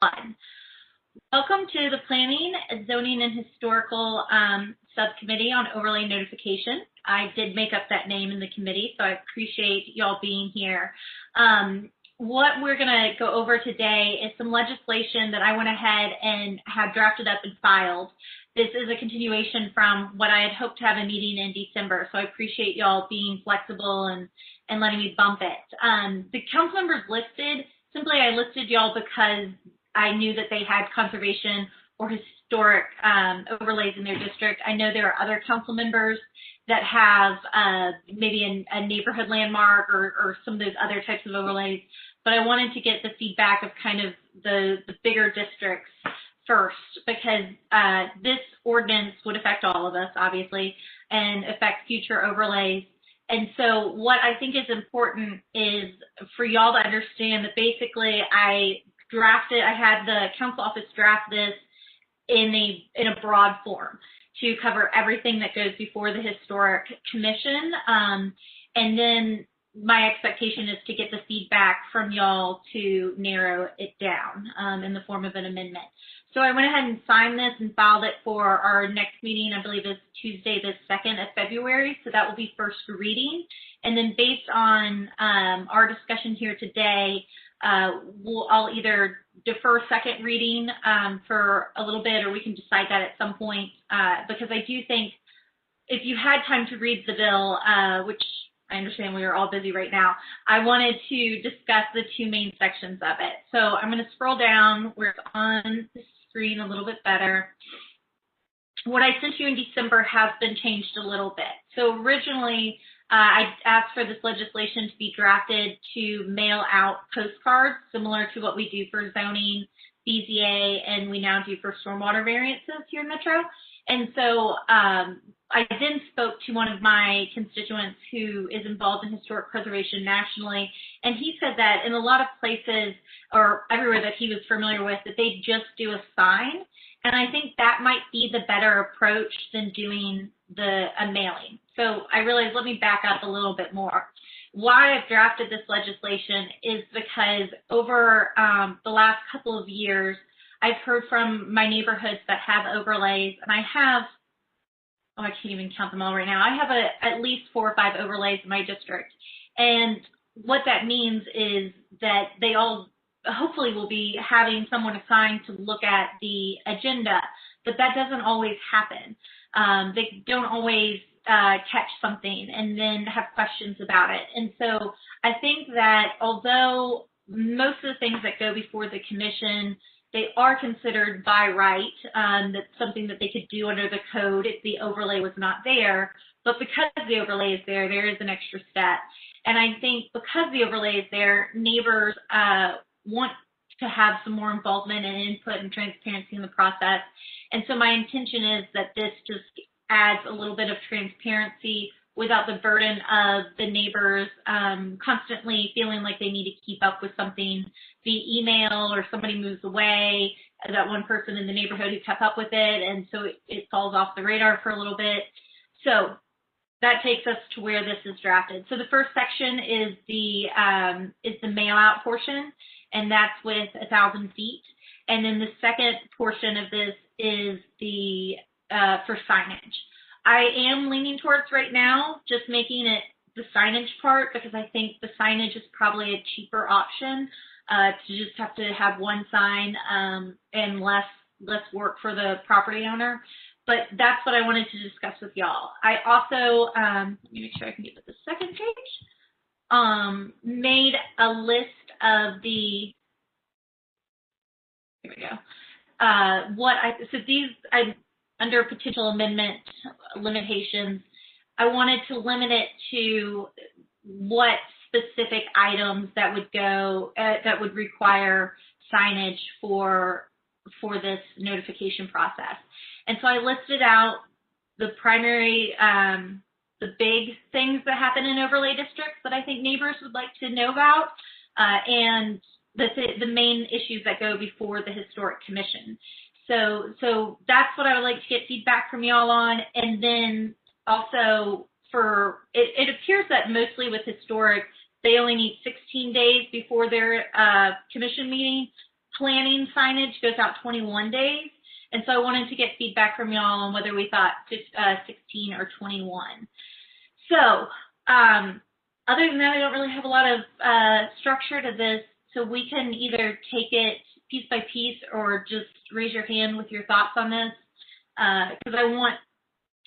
Welcome to the Planning, Zoning, and Historical Subcommittee on Overlay Notification. I did make up that name in the committee, so I appreciate y'all being here. What we're going to go over today is some legislation that I went ahead and have drafted up and filed. This is a continuation from what I had hoped to have a meeting in December, so I appreciate y'all being flexible and letting me bump it. The council members listed, simply I listed y'all because I knew that they had conservation or historic overlays in their district. I know there are other council members that have maybe a neighborhood landmark or some of those other types of overlays, but I wanted to get the feedback of kind of the bigger districts first, because this ordinance would affect all of us, obviously, and affect future overlays. And so what I think is important is for y'all to understand that basically I had the council office draft this in a broad form to cover everything that goes before the Historic Commission. And then my expectation is to get the feedback from y'all to narrow it down in the form of an amendment. So I went ahead and signed this and filed it for our next meeting, I believe is Tuesday the 2nd of February. So that will be first reading. And then based on our discussion here today, I'll either defer second reading for a little bit, or we can decide that at some point, because I do think if you had time to read the bill, which I understand we are all busy right now, I wanted to discuss the two main sections of it. So I'm going to scroll down where it's on the screen a little bit better. What I sent you in December has been changed a little bit. So originally, I asked for this legislation to be drafted to mail out postcards, similar to what we do for zoning, BZA, and we now do for stormwater variances here in Metro. And so I then spoke to one of my constituents who is involved in historic preservation nationally, and he said that in a lot of places, or everywhere that he was familiar with, that they just do a sign. And I think that might be the better approach than doing a mailing. So I realized, let me back up a little bit more. Why I've drafted this legislation is because over the last couple of years, I've heard from my neighborhoods that have overlays, and I have, I can't even count them all right now. I have at least 4 or 5 overlays in my district. And what that means is that they all hopefully will be having someone assigned to look at the agenda, but that doesn't always happen. They don't always catch something and then have questions about it. And so I think that although most of the things that go before the commission, they are considered by right, that's something that they could do under the code if the overlay was not there. But because the overlay is there is an extra step. And I think because the overlay is there, neighbors want to have some more involvement and input and transparency in the process. And so my intention is that this just adds a little bit of transparency without the burden of the neighbors constantly feeling like they need to keep up with something via email, or somebody moves away, that one person in the neighborhood who kept up with it, and so it falls off the radar for a little bit. So that takes us to where this is drafted. So the first section is the mail out portion, and that's with 1,000 feet. And then the second portion of this is the for signage. I am leaning towards right now just making it the signage part, because I think the signage is probably a cheaper option to just have to have one sign and less work for the property owner. But that's what I wanted to discuss with y'all. I also, let me make sure I can get to the second page, made a list of the, here we go. So these, under potential amendment limitations, I wanted to limit it to what specific items that would go, that would require signage for this notification process. And so I listed out the primary, the big things that happen in overlay districts that I think neighbors would like to know about, and the main issues that go before the Historic Commission. So that's what I would like to get feedback from y'all on. And then also it appears that mostly with historic, they only need 16 days before their commission meeting. planning signage goes out 21 days. And so I wanted to get feedback from y'all on whether we thought 16 or 21. So other than that, I don't really have a lot of structure to this. So we can either take it piece by piece or just raise your hand with your thoughts on this. Because I want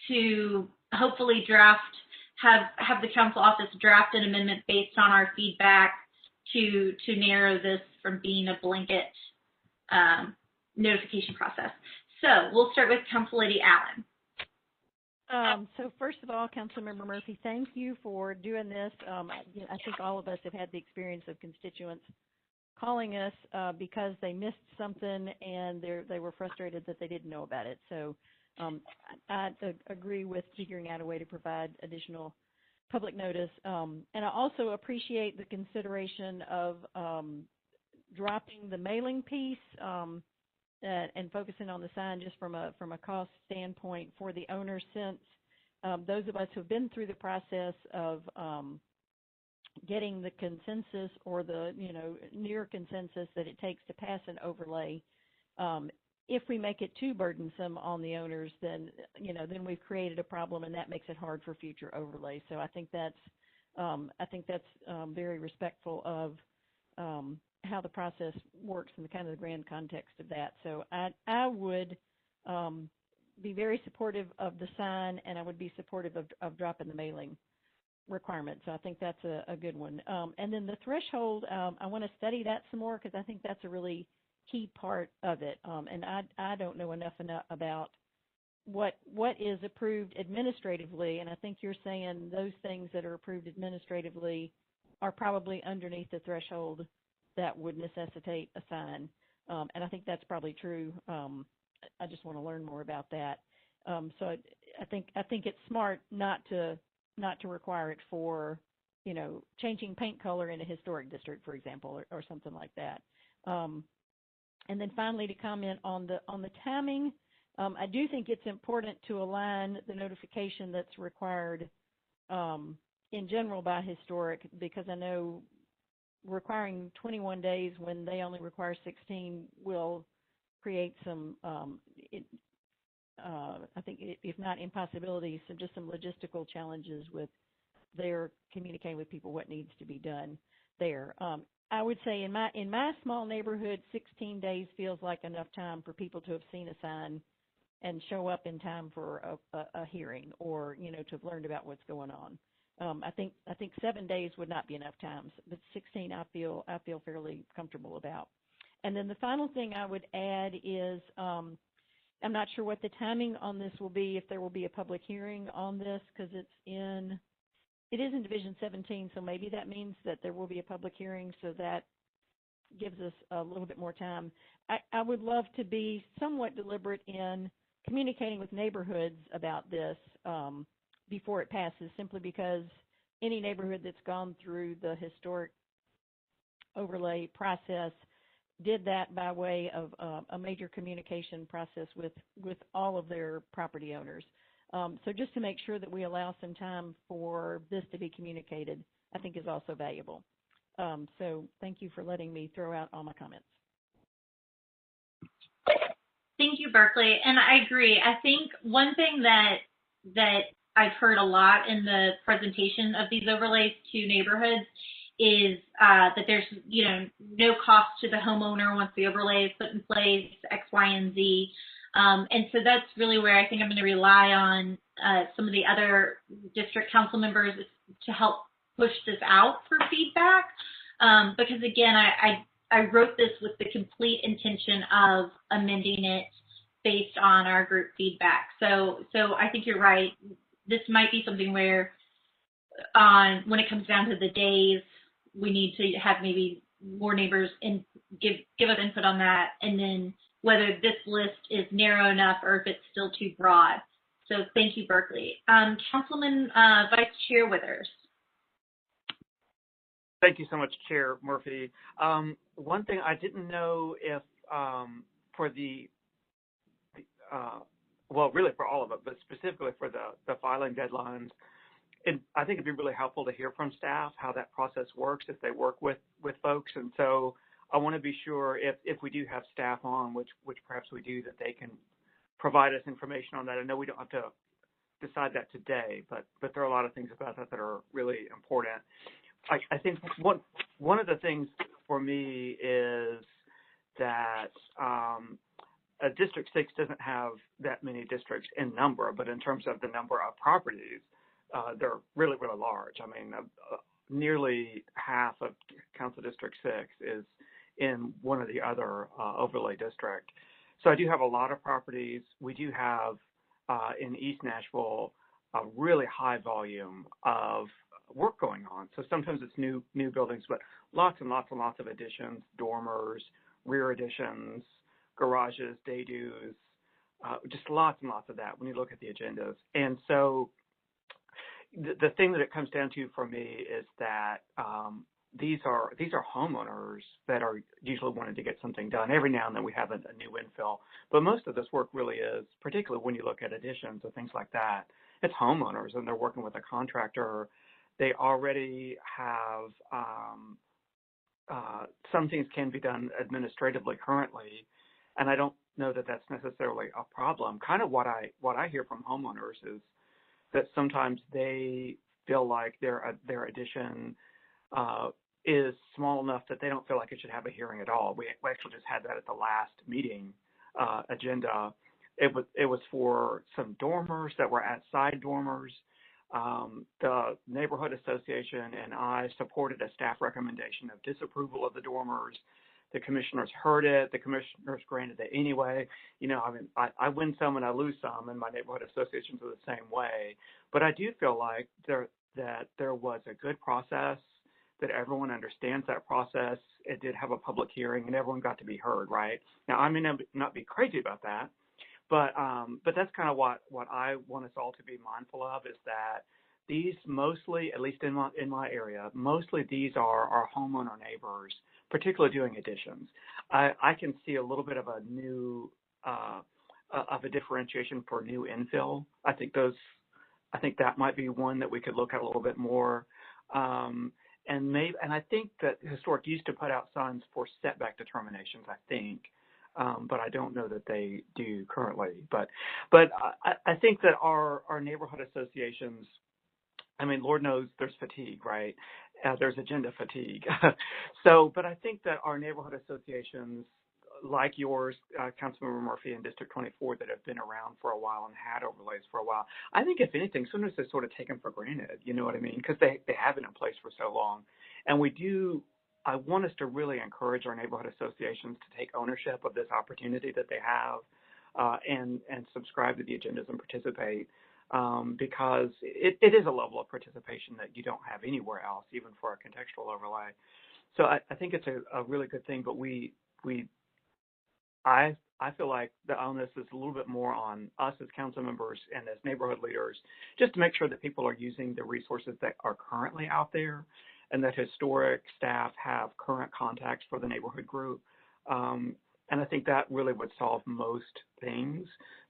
to hopefully have the council office draft an amendment based on our feedback to narrow this from being a blanket notification process. So we'll start with Council Lady Allen. So first of all, Councilmember Murphy, thank you for doing this. I think all of us have had the experience of constituents calling us because they missed something and they were frustrated that they didn't know about it. So I agree with figuring out a way to provide additional public notice. And I also appreciate the consideration of dropping the mailing piece and focusing on the sign just from a cost standpoint for the owner, since those of us who have been through the process of getting the consensus or the near consensus that it takes to pass an overlay, if we make it too burdensome on the owners, then we've created a problem, and that makes it hard for future overlays. So I think that's very respectful of how the process works in the kind of the grand context of that. So I would be very supportive of the sign, and I would be supportive of dropping the mailing requirement. So I think that's a good one. And then the threshold, I want to study that some more because I think that's a really key part of it. And I don't know enough about what is approved administratively, and I think you're saying those things that are approved administratively are probably underneath the threshold that would necessitate a sign. And I think that's probably true. I just want to learn more about that. So I think it's smart not to require it for, changing paint color in a historic district, for example, or something like that. And then finally, to comment on the timing, I do think it's important to align the notification that's required in general by historic, because I know requiring 21 days when they only require 16 will create some, I think, if not impossibilities, so just some logistical challenges with their communicating with people what needs to be done there. I would say in my small neighborhood, 16 days feels like enough time for people to have seen a sign and show up in time for a hearing, or to have learned about what's going on. I think 7 days would not be enough time, but 16 I feel fairly comfortable about. And then the final thing I would add is I'm not sure what the timing on this will be, if there will be a public hearing on this, because it is in Division 17, so maybe that means that there will be a public hearing, so that gives us a little bit more time. I would love to be somewhat deliberate in communicating with neighborhoods about this before it passes, simply because any neighborhood that's gone through the historic overlay process did that by way of a major communication process with all of their property owners. So just to make sure that we allow some time for this to be communicated, I think is also valuable. So thank you for letting me throw out all my comments. Thank you, Berkeley. And I agree. I think one thing that I've heard a lot in the presentation of these overlays to neighborhoods is that there's, no cost to the homeowner once the overlay is put in place, X, Y, and Z. And so that's really where I think I'm going to rely on some of the other district council members to help push this out for feedback. Because again, I wrote this with the complete intention of amending it based on our group feedback. So I think you're right. This might be something where when it comes down to the days, we need to have maybe more neighbors and give us input on that, and then whether this list is narrow enough or if it's still too broad. So thank you, Berkeley. Councilman Vice Chair Withers. Thank you so much, Chair Murphy. One thing I didn't know if for well, really for all of it, but specifically for the filing deadlines, I think it'd be really helpful to hear from staff how that process works, if they work with folks. And so I want to be sure if we do have staff on, which perhaps we do, that they can provide us information on that. I know we don't have to decide that today, but there are a lot of things about that are really important. I think one of the things for me is that District 6 doesn't have that many districts in number, but in terms of the number of properties, they're really, really large. I mean, nearly half of Council District 6 is in one of the other overlay districts. So I do have a lot of properties. We do have in East Nashville a really high volume of work going on. So sometimes it's new buildings, but lots and lots and lots of additions, dormers, rear additions, garages, daydos, just lots and lots of that when you look at the agendas. And so the thing that it comes down to for me is that these are homeowners that are usually wanting to get something done. Every now and then we have a new infill, but most of this work really is, particularly when you look at additions or things like that, it's homeowners and they're working with a contractor. They already have some things can be done administratively currently, and I don't know that that's necessarily a problem. Kind of what I hear from homeowners is that sometimes they feel like their addition is small enough that they don't feel like it should have a hearing at all. We actually just had that at the last meeting agenda. It was for some dormers that were outside dormers. The neighborhood association and I supported a staff recommendation of disapproval of the dormers. The commissioners heard it. The commissioners granted it anyway. You know, I mean, I win some and I lose some, and my neighborhood associations are the same way. But I do feel like that there was a good process, that everyone understands that process. It did have a public hearing, and everyone got to be heard, right? Now, I may not be crazy about that, but that's kind of what I want us all to be mindful of, is that these mostly, at least in my area, mostly these are our homeowner neighbors, particularly doing additions. I can see a little bit of a new of a differentiation for new infill. I think that might be one that we could look at a little bit more. And I think that Historic used to put out signs for setback determinations, I think, but I don't know that they do currently. But I think that our neighborhood associations, I mean, Lord knows there's fatigue, right? There's agenda fatigue. But I think that our neighborhood associations, like yours, Councilmember Murphy in District 24, that have been around for a while and had overlays for a while, I think if anything, sometimes they're sort of taken for granted, you know what I mean? Because they have been in place for so long. And I want us to really encourage our neighborhood associations to take ownership of this opportunity that they have and subscribe to the agendas and participate. Because it is a level of participation that you don't have anywhere else, even for a contextual overlay. So I think it's a really good thing, but I feel like the onus is a little bit more on us as council members and as neighborhood leaders, just to make sure that people are using the resources that are currently out there, and that historic staff have current contacts for the neighborhood group. And I think that really would solve most things.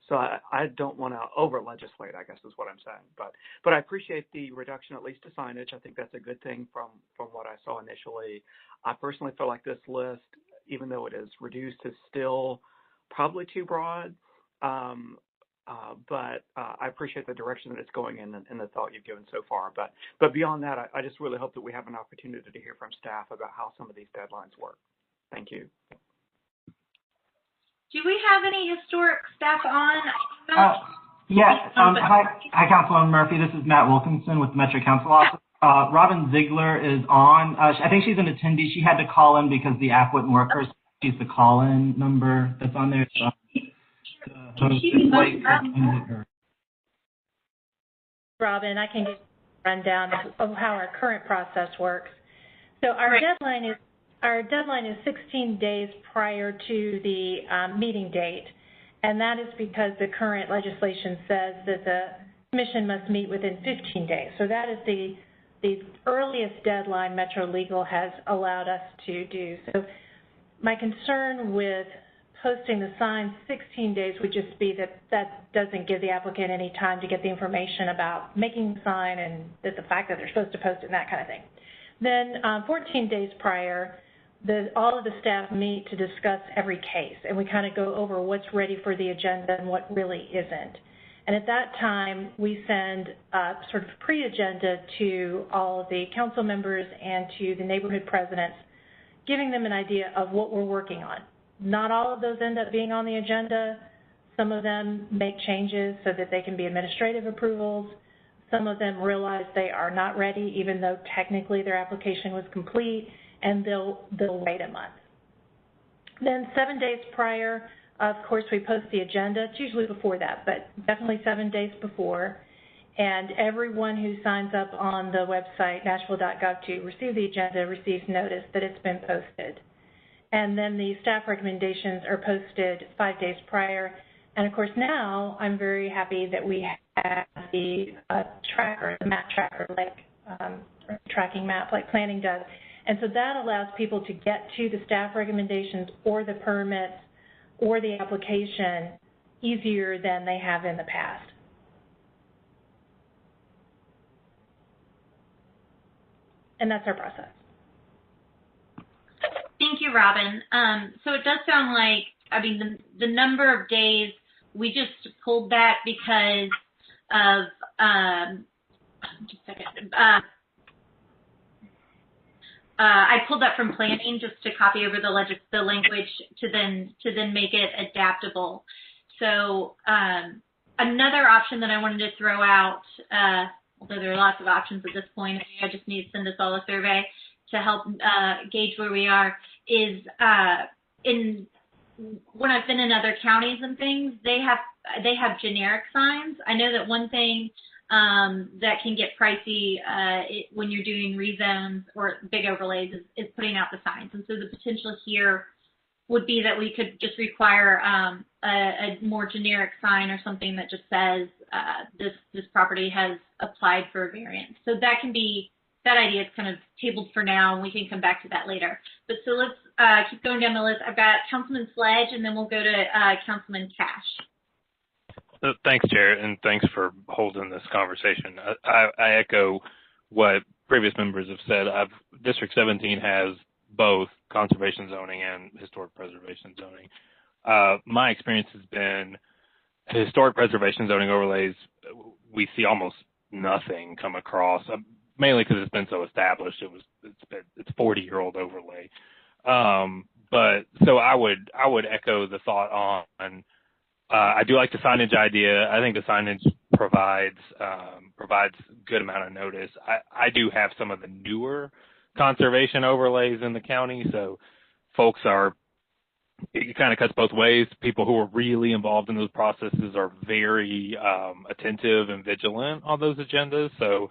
So I don't want to over-legislate, I guess is what I'm saying. But I appreciate the reduction, at least to signage. I think that's a good thing from what I saw initially. I personally feel like this list, even though it is reduced, is still probably too broad. But I appreciate the direction that it's going in and the thought you've given so far. But beyond that, I just really hope that we have an opportunity to hear from staff about how some of these deadlines work. Thank you. Do we have any historic staff on? Yes. Hi, Councilwoman Murphy. This is Matt Wilkinson with the Metro Council Office. Robin Ziegler is on. I think she's an attendee. She had to call in because the app wouldn't work. She's the call-in number that's on there. Robin, I can give a rundown of how our current process works. So our deadline is 16 days prior to the meeting date, and that is because the current legislation says that the commission must meet within 15 days. So that is the earliest deadline Metro Legal has allowed us to do. So my concern with posting the sign 16 days would just be that doesn't give the applicant any time to get the information about making the sign and the fact that they're supposed to post it and that kind of thing. Then 14 days prior, all of the staff meet to discuss every case, and we kind of go over what's ready for the agenda and what really isn't. And at that time, we send sort of pre-agenda to all of the council members and to the neighborhood presidents, giving them an idea of what we're working on. Not all of those end up being on the agenda. Some of them make changes so that they can be administrative approvals. Some of them realize they are not ready, even though technically their application was complete, and they'll wait a month. Then 7 days prior, of course, we post the agenda. It's usually before that, but definitely 7 days before. And everyone who signs up on the website, nashville.gov, to receive the agenda receives notice that it's been posted. And then the staff recommendations are posted 5 days prior. And, of course, now I'm very happy that we have the tracker, the map tracker, like tracking map like planning does. And so that allows people to get to the staff recommendations or the permits or the application easier than they have in the past. And that's our process. Thank you, Robin. So it does sound like, I mean, the number of days, we just pulled that because of, just a second, I pulled that from planning just to copy over the language to then make it adaptable. So another option that I wanted to throw out, although there are lots of options at this point, I just need to send us all a survey to help gauge where we are, is when I've been in other counties and things, they have generic signs. I know that one thing that can get pricey when you're doing rezones or big overlays is putting out the signs. And so the potential here would be that we could just require a more generic sign or something that just says this property has applied for a variance. So that idea is kind of tabled for now, and we can come back to that later. But so let's keep going down the list. I've got Councilman Sledge, and then we'll go to Councilman Cash. Thanks, Chair, and thanks for holding this conversation. I echo what previous members have said. District 17 has both conservation zoning and historic preservation zoning. My experience has been historic preservation zoning overlays, we see almost nothing come across, mainly because it's been so established. It's 40-year-old overlay. But so I would echo the thought on. I do like the signage idea. I think the signage provides good amount of notice. I do have some of the newer conservation overlays in the county, so folks it kind of cuts both ways. People who are really involved in those processes are very attentive and vigilant on those agendas. So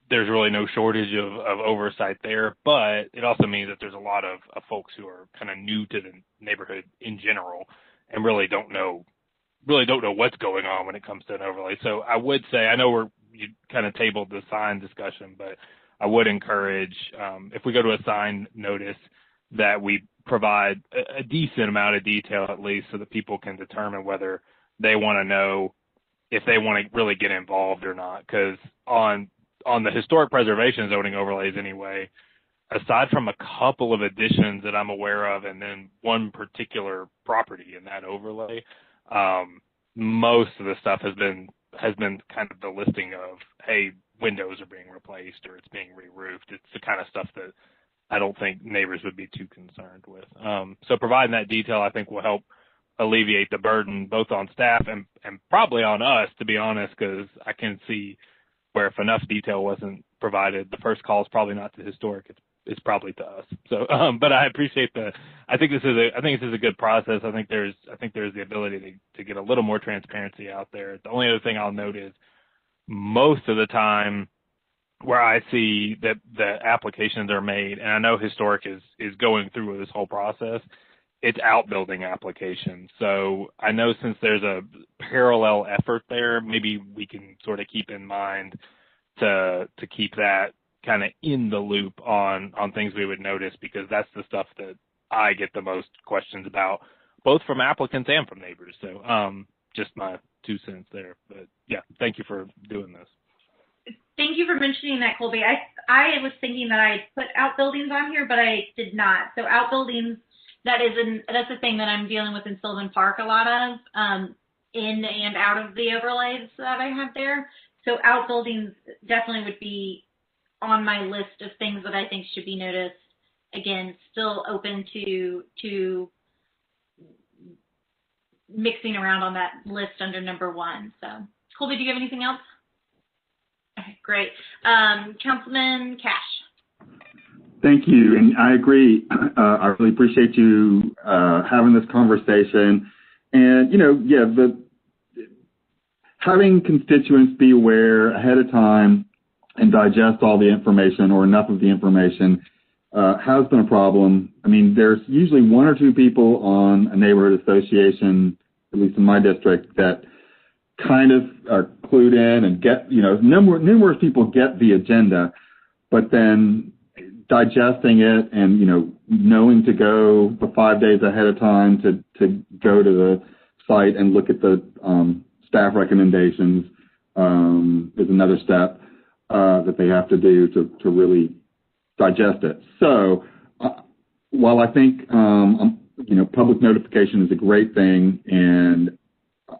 there's really no shortage of oversight there, but it also means that there's a lot of folks who are kind of new to the neighborhood in general and really don't know what's going on when it comes to an overlay. So I would say, I know you kind of tabled the sign discussion, but I would encourage, if we go to a sign notice, that we provide a decent amount of detail at least so that people can determine whether they want to know if they want to really get involved or not. Because on the historic preservation zoning overlays anyway, aside from a couple of additions that I'm aware of and then one particular property in that overlay, most of the stuff has been kind of the listing of, hey, windows are being replaced or it's being re-roofed. It's the kind of stuff that I don't think neighbors would be too concerned with. So providing that detail, I think, will help alleviate the burden both on staff and probably on us, to be honest, because I can see where if enough detail wasn't provided, the first call is probably not to historic. It's probably to us. So, but I appreciate I think this is a good process. I think there's the ability to get a little more transparency out there. The only other thing I'll note is most of the time where I see that the applications are made, and I know historic is going through this whole process, it's outbuilding applications. So I know since there's a parallel effort there, maybe we can sort of keep in mind to keep that kind of in the loop on things we would notice, because that's the stuff that I get the most questions about, both from applicants and from neighbors. So just my 2 cents there. But yeah, thank you for doing this. thank you for mentioning that, Colby. I was thinking that I put outbuildings on here, but I did not. So outbuildings, that's a thing that I'm dealing with in Sylvan Park a lot of, in and out of the overlays that I have there. So outbuildings definitely would be on my list of things that I think should be noticed. Again, still open to mixing around on that list under number 1. So, Colby, do you have anything else? Okay, great. Councilman Cash. Thank you, and I agree. I really appreciate you having this conversation. And, having constituents be aware ahead of time and digest all the information or enough of the information has been a problem. I mean, there's usually 1 or 2 people on a neighborhood association, at least in my district, that kind of are clued in and get, numerous people get the agenda, but then digesting it and, knowing to go the 5 days ahead of time to go to the site and look at the staff recommendations is another step that they have to do to really digest it. So while I think, public notification is a great thing and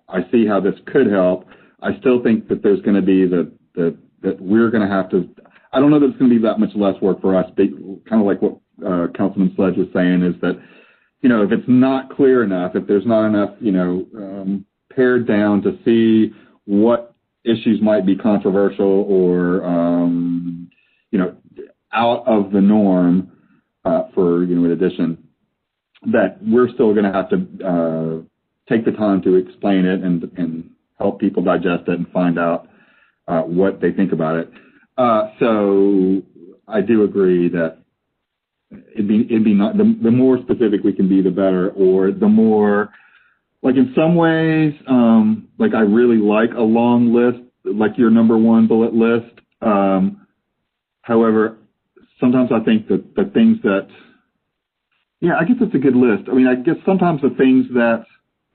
I see how this could help, I still think that there's going to be that we're going to have to, I don't know that it's going to be that much less work for us, kind of like what Councilman Sledge was saying is that, if it's not clear enough, if there's not enough, pared down to see what issues might be controversial or, out of the norm for, in addition, that we're still going to have to take the time to explain it and help people digest it and find out what they think about it. So I do agree that it'd be not the more specific we can be, the better, or the more, like in some ways, like I really like a long list, like your number 1 bullet list. However, sometimes I think that the things that, I guess it's a good list. I mean, I guess sometimes the things that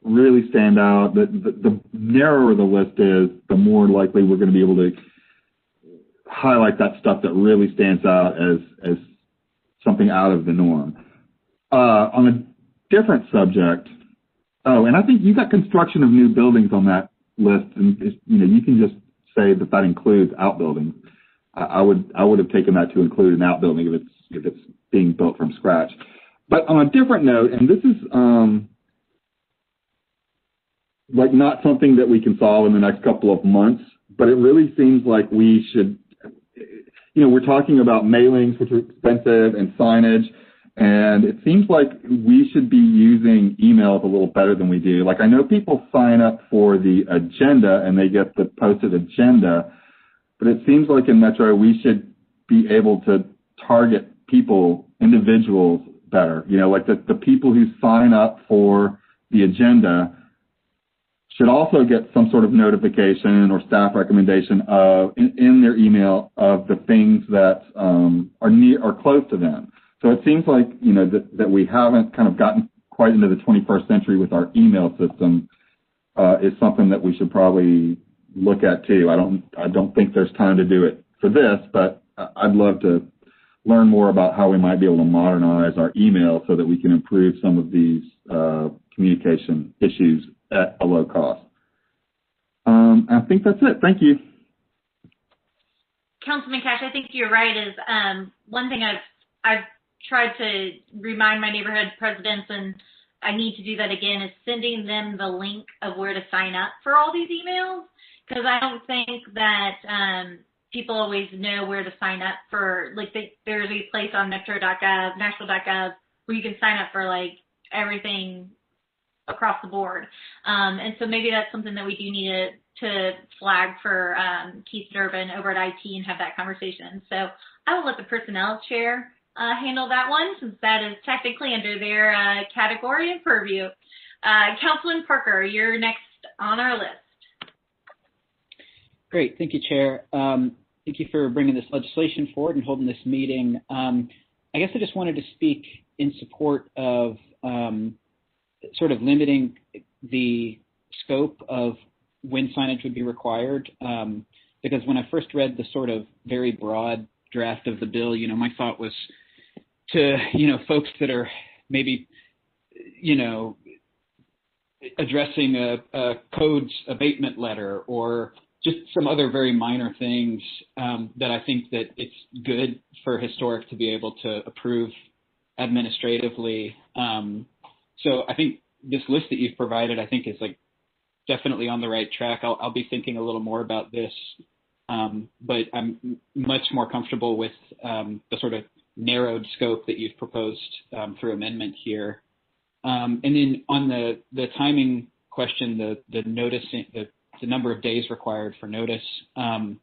really stand out, the narrower the list is, the more likely we're going to be able to highlight that stuff that really stands out as something out of the norm. On a different subject, and I think you got construction of new buildings on that list, and you can just say that includes outbuildings. I would have taken that to include an outbuilding if it's being built from scratch. But on a different note, and this is like not something that we can solve in the next couple of months, but it really seems like we should, we're talking about mailings, which are expensive, and signage, and it seems like we should be using emails a little better than we do. Like I know people sign up for the agenda and they get the posted agenda, but it seems like in Metro we should be able to target people, individuals better. Like the people who sign up for the agenda should also get some sort of notification or staff recommendation in their email of the things that are near or close to them. So it seems like that we haven't kind of gotten quite into the 21st century with our email system is something that we should probably look at too. I don't think there's time to do it for this, but I'd love to learn more about how we might be able to modernize our email so that we can improve some of these communication issues at a low cost. I think that's it. Thank you. Councilman Cash, I think you're right. Is one thing I've tried to remind my neighborhood presidents, and I need to do that again, is sending them the link of where to sign up for all these emails, because I don't think that people always know where to sign up for, like, there's a place on metro.gov, nashville.gov, where you can sign up for, like, everything across the board. And so maybe that's something that we do need to flag for Keith Durbin over at IT and have that conversation. So I will let the personnel chair handle that one, since that is technically under their category and purview. Councilman Parker, you're next on our list. Great. Thank you, Chair. Thank you for bringing this legislation forward and holding this meeting. I guess I just wanted to speak in support of sort of limiting the scope of when signage would be required. because when I first read the sort of very broad draft of the bill, my thought was to, folks that are maybe, addressing a codes abatement letter or just some other very minor things that I think that it's good for historic to be able to approve administratively. So I think this list that you've provided, I think, is like definitely on the right track. I'll be thinking a little more about this, but I'm much more comfortable with the sort of narrowed scope that you've proposed through amendment here. And then on the timing question, the noticing, the number of days required for notice, I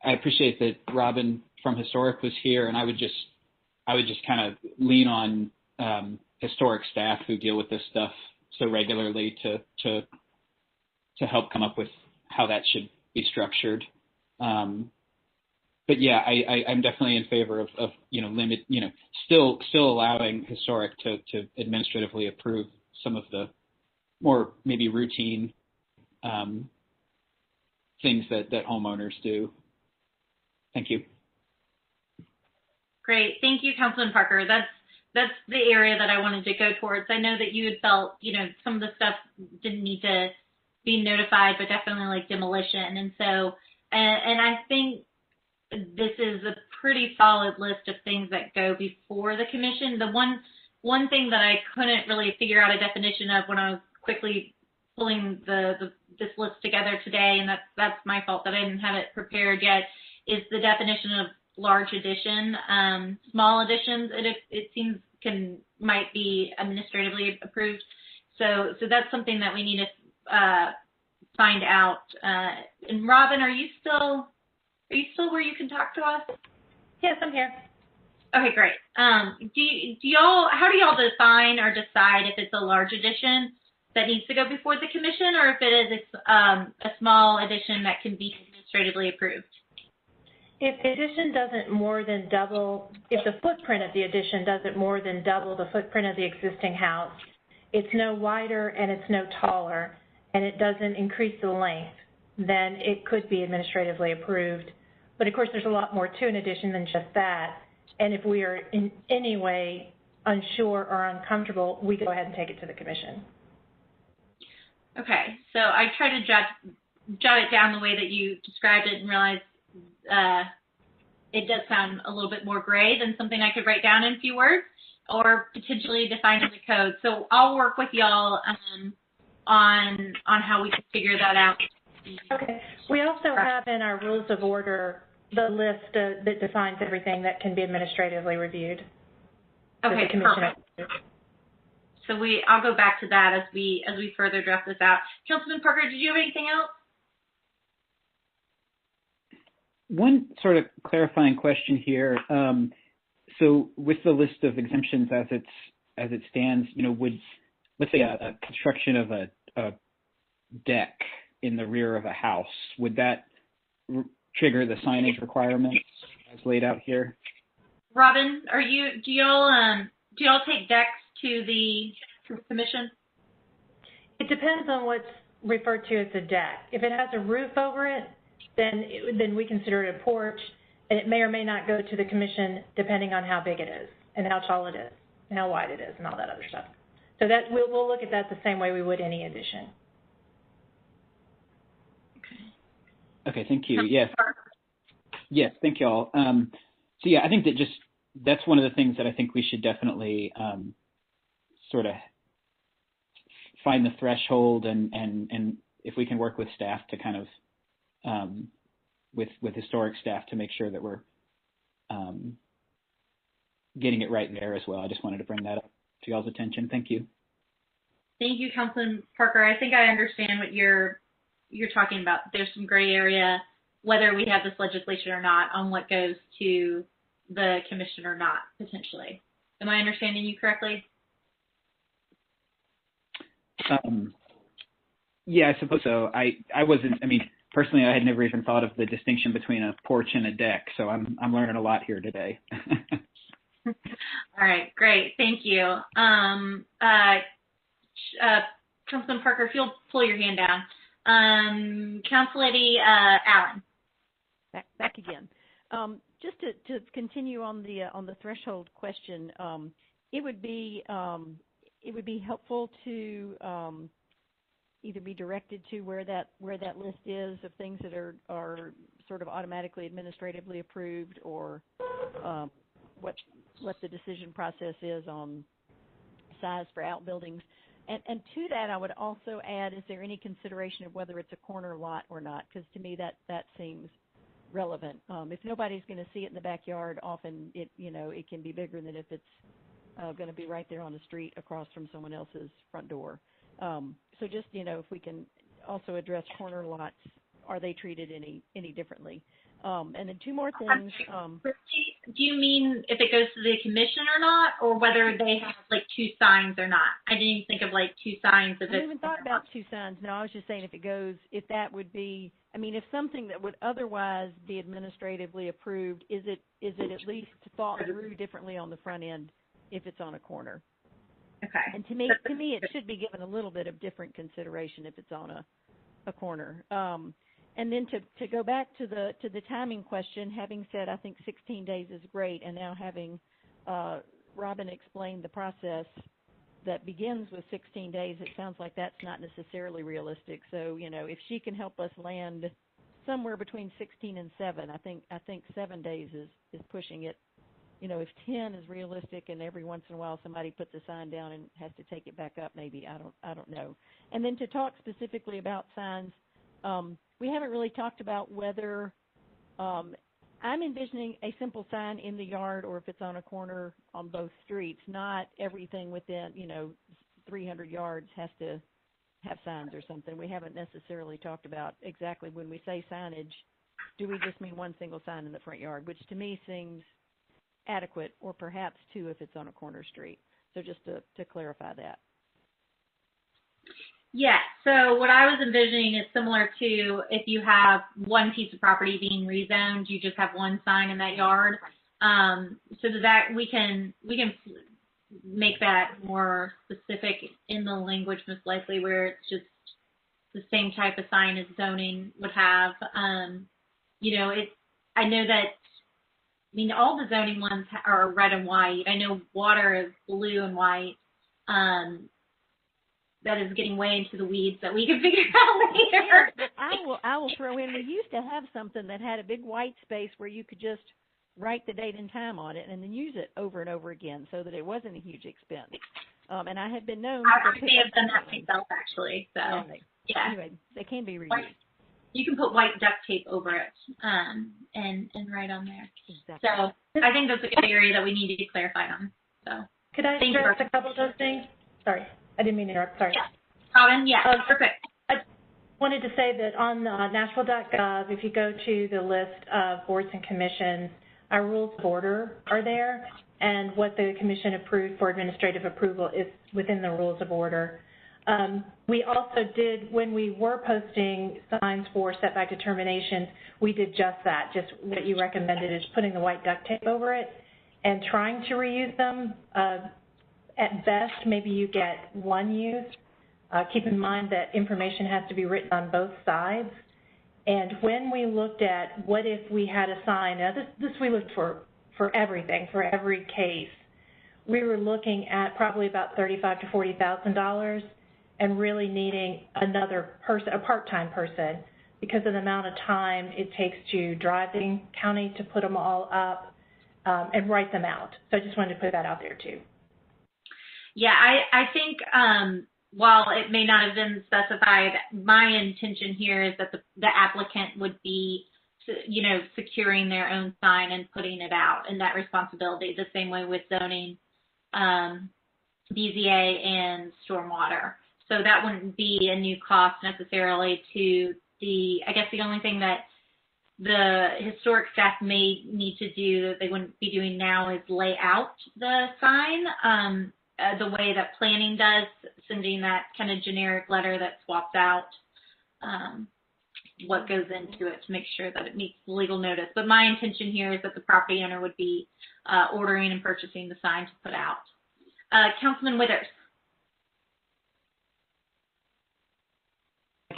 appreciate that Robin from Historic was here, and I would just kind of lean on historic staff who deal with this stuff so regularly to help come up with how that should be structured. But yeah, I'm definitely in favor of still allowing historic to administratively approve some of the more maybe routine things that homeowners do. Thank you. Great. Thank you, Councilman Parker. That's the area that I wanted to go towards. I know that you had felt, some of the stuff didn't need to be notified, but definitely like demolition. And so, and I think this is a pretty solid list of things that go before the commission. The one thing that I couldn't really figure out a definition of when I was quickly pulling this list together today, and that's my fault that I didn't have it prepared yet, is the definition of large addition. Small additions, it seems might be administratively approved. So that's something that we need to find out. And Robin, are you still where you can talk to us? Yes, I'm here. Okay, great. How do y'all define or decide if it's a large addition that needs to go before the commission, or if it's a small addition that can be administratively approved? If the addition doesn't more than double, if the footprint of the addition doesn't more than double the footprint of the existing house, it's no wider and it's no taller, and it doesn't increase the length, then it could be administratively approved. But of course, there's a lot more to an addition than just that. And if we are in any way unsure or uncomfortable, we go ahead and take it to the commission. Okay, so I try to jot it down the way that you described it and realize it does sound a little bit more gray than something I could write down in a few words or potentially define in the code. So I'll work with y'all on how we can figure that out. Okay. We also have in our rules of order the list that defines everything that can be administratively reviewed. Okay, perfect. So I'll go back to that as we further draft this out. Councilman Parker, did you have anything else? One sort of clarifying question here. So with the list of exemptions as it stands, would, let's say, a construction of a deck in the rear of a house, would that trigger the signage requirements as laid out here? Robin, do y'all take decks to the commission? It depends on what's referred to as a deck. If it has a roof over it, then we consider it a porch, and it may or may not go to the commission depending on how big it is and how tall it is and how wide it is and all that other stuff. So that we'll look at that the same way we would any addition. Okay, thank you. Yes, thank you all. So yeah, I think that's one of the things that I think we should definitely sort of find the threshold and if we can work with staff to kind of with historic staff to make sure that we're getting it right there as well. I just wanted to bring that up to y'all's attention. Thank you. Thank you, Councilman Parker. I think I understand what you're talking about. There's some gray area, whether we have this legislation or not, on what goes to the commission or not, potentially. Am I understanding you correctly? Yeah, I suppose so. I mean, personally, I had never even thought of the distinction between a porch and a deck, so I'm learning a lot here today. All right, great. Thank you. Councilman Parker, if you'll pull your hand down. Council Lady Allen. Back again. Just to continue on the threshold question, it would be helpful to either be directed to where that list is of things that are sort of automatically administratively approved, or what the decision process is on size for outbuildings. And to that, I would also add, is there any consideration of whether it's a corner lot or not? Because to me, that seems relevant. If nobody's going to see it in the backyard, often it can be bigger than if it's going to be right there on the street across from someone else's front door. So just, if we can also address corner lots, are they treated any differently? And then two more things. Do you mean if it goes to the commission or not, or whether they have like two signs or not? I didn't even think of like two signs. I haven't even thought about two signs. No, I was just saying if that would be, if something that would otherwise be administratively approved, is it at least thought through differently on the front end if it's on a corner? Okay. And to me, it should be given a little bit of different consideration if it's on a corner. And then to go back to the timing question, having said I think 16 days is great, and now having Robin explain the process that begins with 16 days, it sounds like that's not necessarily realistic. So, if she can help us land somewhere between 16 and 7, I think 7 days is pushing it. If 10 is realistic, and every once in a while somebody puts a sign down and has to take it back up, maybe I don't know. And then to talk specifically about signs, we haven't really talked about whether I'm envisioning a simple sign in the yard, or if it's on a corner on both streets. Not everything within 300 yards has to have signs or something. We haven't necessarily talked about exactly when we say signage, do we just mean one single sign in the front yard, which to me seems adequate, or perhaps two if it's on a corner street. So just to clarify that. Yeah, so what I was envisioning is similar to if you have one piece of property being rezoned, you just have one sign in that yard. So that we can make that more specific in the language, most likely, where it's just the same type of sign as zoning would have. I know that, all the zoning ones are red and white. I know water is blue and white. That is getting way into the weeds that we can figure out later. I will throw in, we used to have something that had a big white space where you could just write the date and time on it and then use it over and over again, so that it wasn't a huge expense. And I have been known I may have done that myself, actually. So, yeah. Anyway, they can be reused. You can put white duct tape over it and write on there. Exactly. So I think that's a good area that we need to be clarified on. So could I address a couple of those things? Sorry, I didn't mean to interrupt. Sorry. Yeah. Robin, yeah, perfect. I wanted to say that on Nashville.gov, if you go to the list of boards and commissions, our rules of order are there, and what the commission approved for administrative approval is within the rules of order. We also did, when we were posting signs for setback determinations, we did just that. Just what you recommended is putting the white duct tape over it and trying to reuse them. At best, maybe you get one use. Keep in mind that information has to be written on both sides. And when we looked at what if we had a sign, now this we looked for everything, for every case, we were looking at probably about $35,000 to $40,000, and really needing another person, a part-time person, because of the amount of time it takes to drive the county to put them all up and write them out. So I just wanted to put that out there too. Yeah, I think while it may not have been specified, my intention here is that the applicant would be, securing their own sign and putting it out, and that responsibility, the same way with zoning, BZA, and stormwater. So that wouldn't be a new cost necessarily to I guess the only thing that the historic staff may need to do that they wouldn't be doing now is lay out the sign the way that planning does, sending that kind of generic letter that swaps out what goes into it to make sure that it meets the legal notice. But my intention here is that the property owner would be ordering and purchasing the sign to put out. Councilman Withers.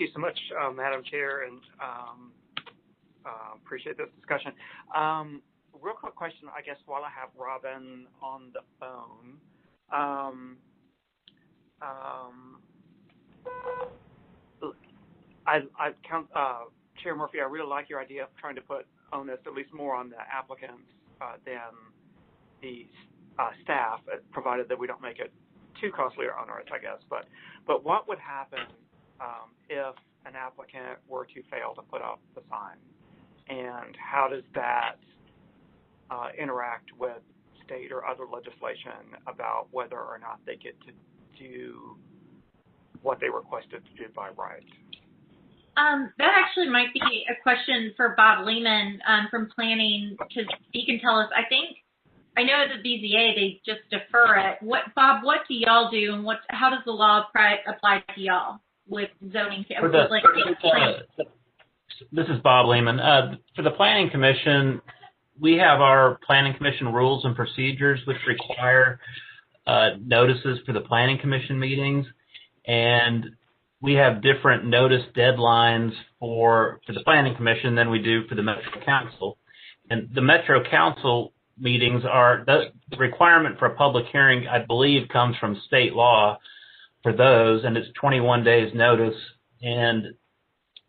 you so much, Madam Chair, and appreciate this discussion. Real quick question, I guess, while I have Robin on the phone. Chair Murphy, I really like your idea of trying to put onus at least more on the applicants than the staff, provided that we don't make it too costly or onerous, I guess. But what would happen if an applicant were to fail to put up the sign? And how does that interact with state or other legislation about whether or not they get to do what they requested to do by right? That actually might be a question for Bob Lehman from Planning, because he can tell us. I know at the BZA they just defer it. Bob, what do y'all do, and how does the law apply to y'all with zoning? This is Bob Lehman. For the Planning Commission, we have our Planning Commission rules and procedures, which require notices for the Planning Commission meetings, and we have different notice deadlines for the Planning Commission than we do for the Metro Council. And the Metro Council meetings the requirement for a public hearing, I believe, comes from state law for those, and it's 21 days notice. And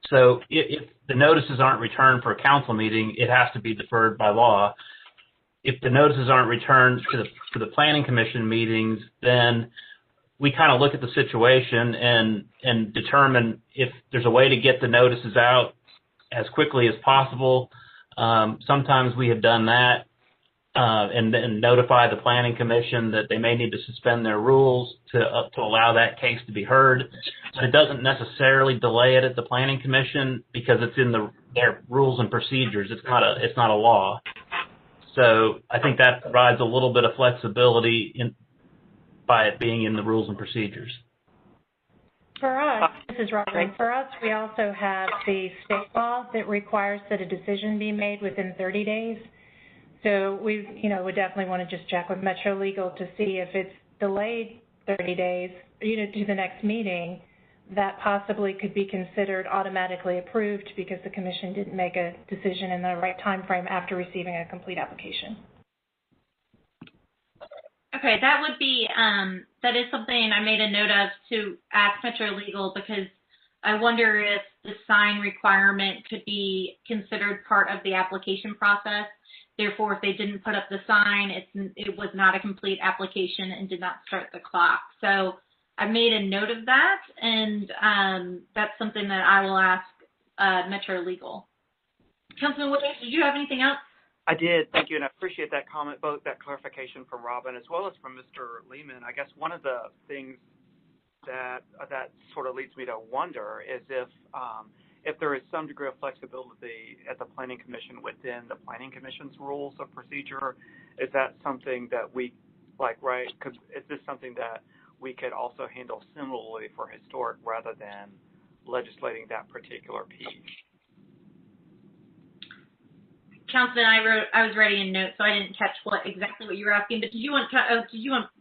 so if the notices aren't returned for a council meeting, it has to be deferred by law. If the notices aren't returned to the Planning Commission meetings, then we kind of look at the situation and determine if there's a way to get the notices out as quickly as possible. Sometimes we have done that and then notify the Planning Commission that they may need to suspend their rules to allow that case to be heard. But it doesn't necessarily delay it at the Planning Commission because it's in their rules and procedures. It's not a law. So I think that provides a little bit of flexibility by it being in the rules and procedures. For us, this is Robin. For us, we also have the state law that requires that a decision be made within 30 days. So we, would definitely want to just check with Metro Legal to see if it's delayed 30 days, to the next meeting, that possibly could be considered automatically approved because the commission didn't make a decision in the right time frame after receiving a complete application. Okay, that is something I made a note of to ask Metro Legal, because I wonder if the sign requirement could be considered part of the application process. Therefore, if they didn't put up the sign, it was not a complete application and did not start the clock. So I made a note of that, and that's something that I will ask Metro Legal. Councilman Woodruff, did you have anything else? I did, thank you, and I appreciate that comment, both that clarification from Robin as well as from Mr. Lehman. I guess one of the things that sort of leads me to wonder is if there is some degree of flexibility at the Planning Commission within the Planning Commission's rules of procedure. Is that something that we, because is this something that we could also handle similarly for historic rather than legislating that particular piece? Councilman, I was writing a note, so I didn't catch exactly what you were asking. But did you want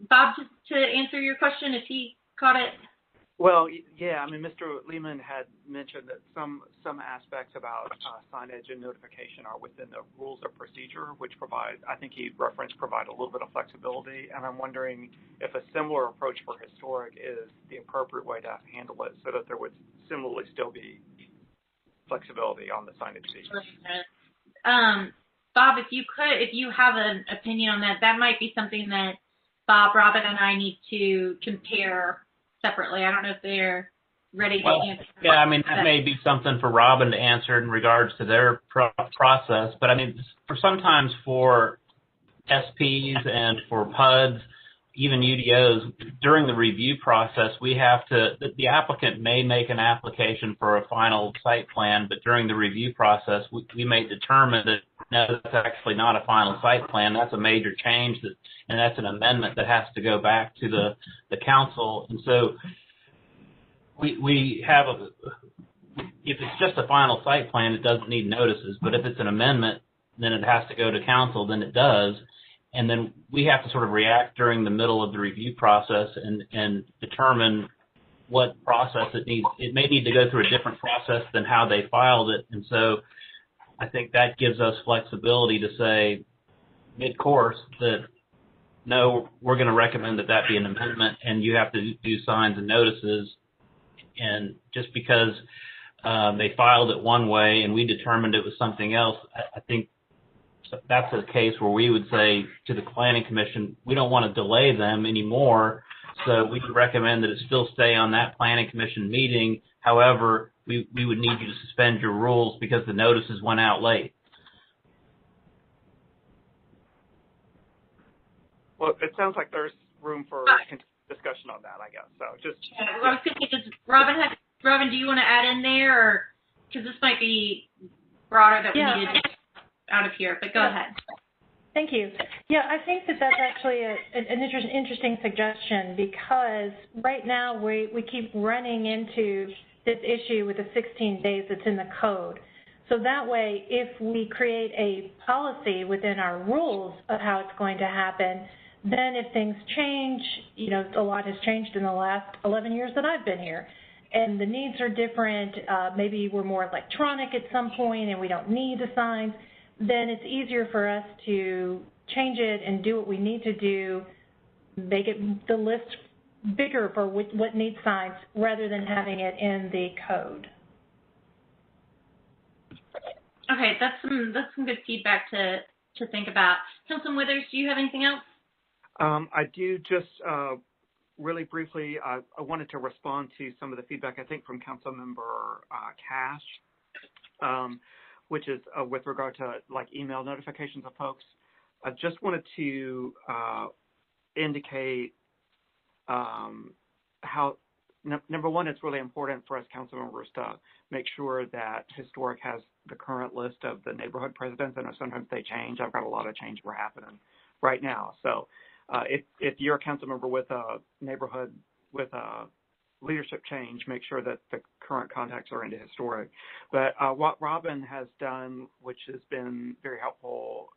Bob to answer your question if he caught it? Well, yeah. I mean, Mr. Lehman had mentioned that some aspects about signage and notification are within the rules of procedure, which provide a little bit of flexibility. And I'm wondering if a similar approach for historic is the appropriate way to handle it, so that there would similarly still be flexibility on the signage piece. Bob, if you have an opinion on that might be something that Bob, Robin, and I need to compare separately. I don't know if they're ready to answer. Yeah, I mean, that may be something for Robin to answer in regards to their process. But I mean, sometimes for SPs and for PUDs, even UDOs, during the review process, the applicant may make an application for a final site plan, but during the review process, we may determine that, no, that's actually not a final site plan. That's a major change, and that's an amendment that has to go back to the council. And so we have if it's just a final site plan, it doesn't need notices, but if it's an amendment, then it has to go to council, then it does. And then we have to sort of react during the middle of the review process and determine what process it needs. It may need to go through a different process than how they filed it. And so I think that gives us flexibility to say mid-course that, no, we're going to recommend that be an amendment, and you have to do signs and notices. And just because they filed it one way and we determined it was something else, I think that's a case where we would say to the Planning Commission, we don't want to delay them anymore, so we would recommend that it still stay on that Planning Commission meeting. However, we would need you to suspend your rules because the notices went out late. Well, it sounds like there's room for discussion on that, I guess. So just. I was going to say, Robin, do you want to add in there, because this might be broader that we needed to get out of here, but go ahead. Thank you. Yeah, I think that's actually an interesting suggestion, because right now we keep running into this issue with the 16 days that's in the code. So that way, if we create a policy within our rules of how it's going to happen, then if things change, a lot has changed in the last 11 years that I've been here, and the needs are different, maybe we're more electronic at some point and we don't need the signs, then it's easier for us to change it and do what we need to do, make it the list bigger for what needs signs rather than having it in the code. Okay, that's some good feedback to think about. Councilman Withers, do you have anything else? I do. Just really briefly, I wanted to respond to some of the feedback, I think, from Councilmember Cash, which is with regard to email notifications of folks. I just wanted to indicate how, number one, it's really important for us council members to make sure that Historic has the current list of the neighborhood presidents. I know sometimes they change. I've got a lot of change happening right now. So if you're a council member with a neighborhood with a leadership change, make sure that the current contacts are into Historic. But what Robin has done, which has been very helpful,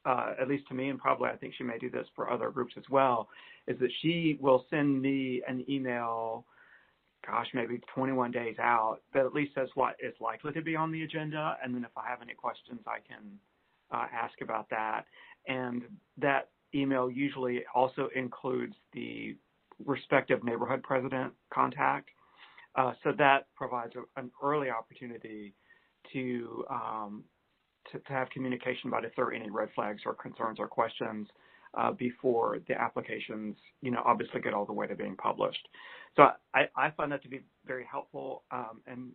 at least to me, and probably I think she may do this for other groups as well, is that she will send me an email, maybe 21 days out, that at least says what is likely to be on the agenda. And then if I have any questions, I can ask about that. And that email usually also includes the respective neighborhood president contact. So that provides an early opportunity to have communication about if there are any red flags or concerns or questions before the applications, obviously get all the way to being published. So I find that to be very helpful and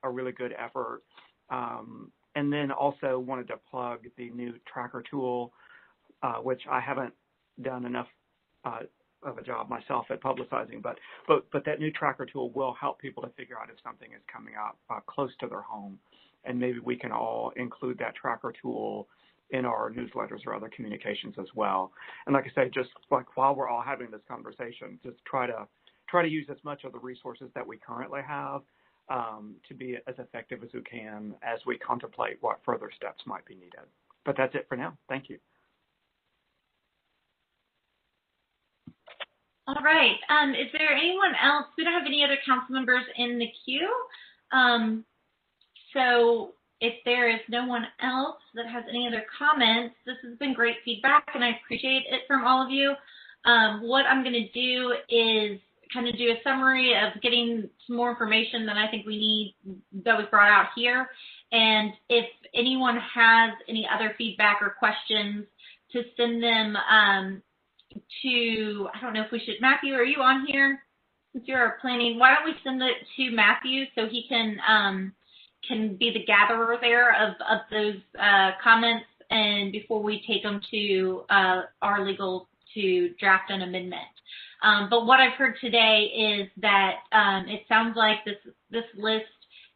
a really good effort. And then also wanted to plug the new tracker tool, which I haven't done enough of a job myself at publicizing, but that new tracker tool will help people to figure out if something is coming up close to their home. And maybe we can all include that tracker tool in our newsletters or other communications as well. And like I say, just while we're all having this conversation, just try to use as much of the resources that we currently have to be as effective as we can as we contemplate what further steps might be needed. But that's it for now. Thank you. All right. Is there anyone else? We don't have any other council members in the queue. So if there is no one else that has any other comments, this has been great feedback, and I appreciate it from all of you. What I'm going to do is kind of do a summary of getting some more information that I think we need that was brought out here. And if anyone has any other feedback or questions, to send them to, I don't know if we should, Matthew, are you on here? Since you're planning, why don't we send it to Matthew so he can be the gatherer there of those comments, and before we take them to our legal to draft an amendment. But what I've heard today is that it sounds like this list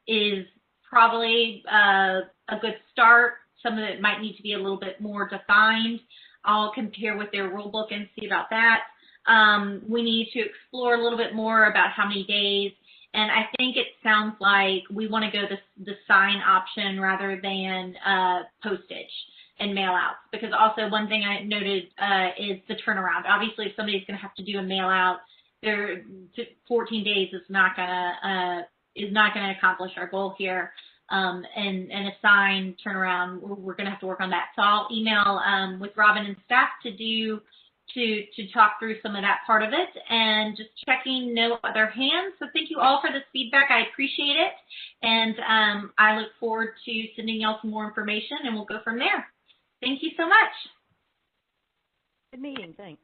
is probably a good start. Some of it might need to be a little bit more defined. I'll compare with their rule book and see about that. We need to explore a little bit more about how many days. And I think it sounds like we want to go the sign option rather than postage and mail outs. Because also one thing I noted is the turnaround. Obviously, if somebody's going to have to do a mail out, there 14 days is not gonna accomplish our goal here. And a sign turnaround, we're gonna have to work on that. So I'll email with Robin and staff to talk through some of that part of it, and just checking no other hands. So thank you all for this feedback. I appreciate it. And I look forward to sending y'all some more information, and we'll go from there. Thank you so much. Good meeting. Thanks.